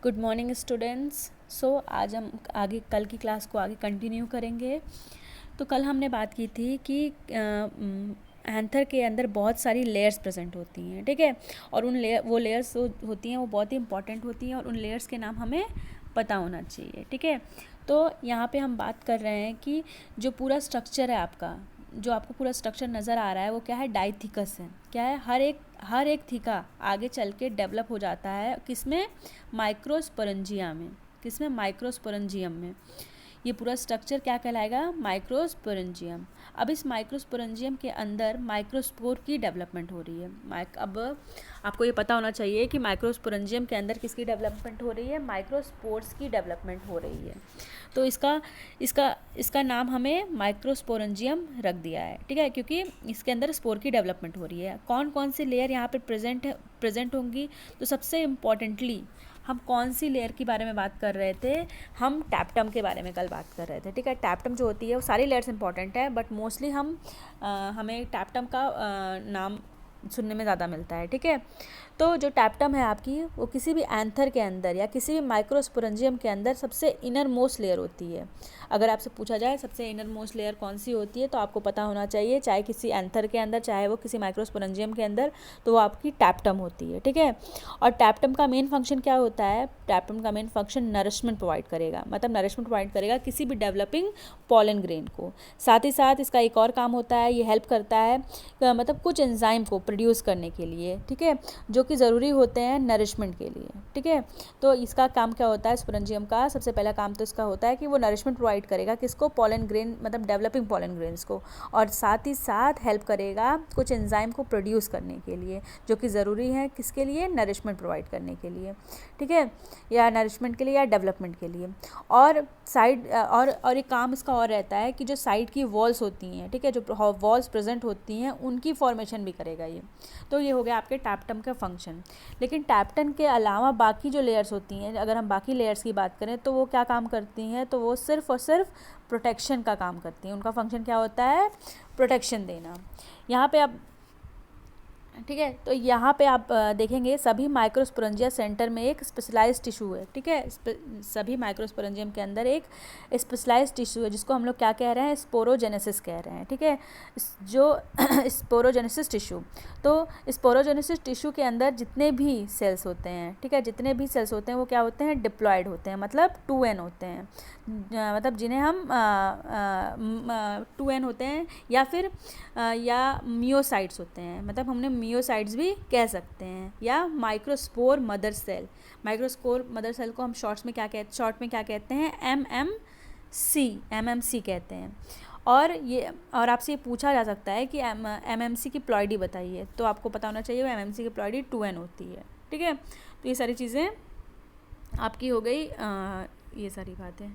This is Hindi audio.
Good morning students. सो आज हम आगे कल की क्लास को आगे कंटिन्यू करेंगे। तो कल हमने बात की थी कि एंथर के अंदर बहुत सारी लेयर्स प्रेजेंट होती हैं, ठीक है। और वो लेयर्स होती हैं वो बहुत ही इंपॉर्टेंट होती हैं और उन लेयर्स के नाम हमें पता होना चाहिए, ठीक है। तो यहाँ पे हम बात कर रहे हैं कि जो पूरा स्ट्रक्चर है आपका, जो आपको पूरा स्ट्रक्चर नज़र आ रहा है वो क्या है, डाइथिकस है। क्या है, हर एक थीका आगे चल के डेवलप हो जाता है किसमें, माइक्रोस्पोरेंजिया में। किसमें, माइक्रोस्पोरेंजियम में। ये पूरा स्ट्रक्चर क्या कहलाएगा, माइक्रोस्पोरेंजियम। अब इस माइक्रोस्पोरेंजियम के अंदर माइक्रोस्पोर की डेवलपमेंट हो रही है। अब आपको ये पता होना चाहिए कि माइक्रोस्पोरेंजियम के अंदर किसकी डेवलपमेंट हो रही है, माइक्रोस्पोर्स की डेवलपमेंट हो रही है। तो इसका नाम हमें माइक्रोस्पोरेंजियम रख दिया है, ठीक है, क्योंकि इसके अंदर स्पोर की डेवलपमेंट हो रही है। कौन कौन सी लेयर यहाँ पे प्रेजेंट होंगी, तो सबसे इम्पॉर्टेंटली हम कौन सी लेयर के बारे में बात कर रहे थे, हम टैप्टम के बारे में कल बात कर रहे थे, ठीक है। टैप्टम जो होती है वो सारी लेयर्स इंपॉर्टेंट है, बट मोस्टली हमें टैप्टम का नाम सुनने में ज़्यादा मिलता है, ठीक है। तो जो टैप्टम है आपकी, वो किसी भी एंथर के अंदर या किसी भी माइक्रोस्पोरेंजियम के अंदर सबसे इनर मोस्ट लेयर होती है। अगर आपसे पूछा जाए सबसे इनर मोस्ट लेयर कौन सी होती है, तो आपको पता होना चाहिए, चाहे किसी एंथर के अंदर चाहे वो किसी माइक्रोस्पोरेंजियम के अंदर, तो वो आपकी टैप्टम होती है, ठीक है। और टैप्टम का मेन फंक्शन क्या होता है, टैप्टम का मेन फंक्शन नरिशमेंट प्रोवाइड करेगा, मतलब नरिशमेंट प्रोवाइड करेगा किसी भी डेवलपिंग पॉलन ग्रेन को। साथ ही साथ इसका एक और काम होता है, ये हेल्प करता है मतलब कुछ एंजाइम को प्रोड्यूस करने के लिए, ठीक है, जो कि ज़रूरी होते हैं नरिशमेंट के लिए, ठीक है। तो इसका काम क्या होता है, स्पोरेंजियम का सबसे पहला काम तो इसका होता है कि वो नरिशमेंट प्रोवाइड करेगा किसको, पॉलन ग्रेन, मतलब डेवलपिंग पॉलन ग्रेन्स को। और साथ ही साथ हेल्प करेगा कुछ एंजाइम को प्रोड्यूस करने के लिए, जो कि ज़रूरी है किसके लिए, नरिशमेंट प्रोवाइड करने के लिए, ठीक है, या नरिशमेंट के लिए या डेवलपमेंट के लिए। और साइड और एक काम इसका और रहता है कि जो साइड की वॉल्स होती हैं, ठीक है, जो वॉल्स प्रेजेंट होती हैं उनकी फॉर्मेशन भी करेगा ये। तो ये हो गया आपके टैप्टम का फंक्शन। लेकिन टैप्टम के अलावा बाकी जो लेयर्स होती हैं, अगर हम बाकी लेयर्स की बात करें तो वो क्या काम करती हैं, तो वो सिर्फ और सिर्फ प्रोटेक्शन का काम करती हैं। उनका फंक्शन क्या होता है, प्रोटेक्शन देना। यहाँ पे आप, ठीक है, तो यहाँ पे आप देखेंगे सभी माइक्रोस्पोरेंजिया सेंटर में एक स्पेशलाइज्ड टिश्यू है, ठीक है। सभी माइक्रोस्पोरेंजियम के अंदर एक स्पेशलाइज्ड टिश्यू है, जिसको हम लोग क्या कह रहे हैं, स्पोरोजेनेसिस कह रहे हैं, ठीक है। जो स्पोरोजेनेसिस टिश्यू, तो स्पोरोजेनेसिस टिश्यू के अंदर जितने भी सेल्स होते हैं, ठीक है, जितने भी सेल्स होते हैं वो क्या होते हैं, डिप्लॉयड होते हैं, मतलब 2n होते हैं, मतलब जिन्हें हम 2n होते हैं, या फिर या मियोसाइट्स होते हैं, मतलब हमने मियोसाइट्स भी कह सकते हैं, या microspore mother cell. Microspore mother cell को हम शॉर्ट में क्या कहते हैं, एमएमसी कहते हैं। और आपसे ये पूछा जा सकता है कि एमएमसी की प्लॉइडी बताइए, तो आपको पता होना चाहिए वो एमएमसी की प्लॉइडी 2n होती है, ठीक है। तो ये सारी चीज़ें आपकी हो गई, ये सारी बातें।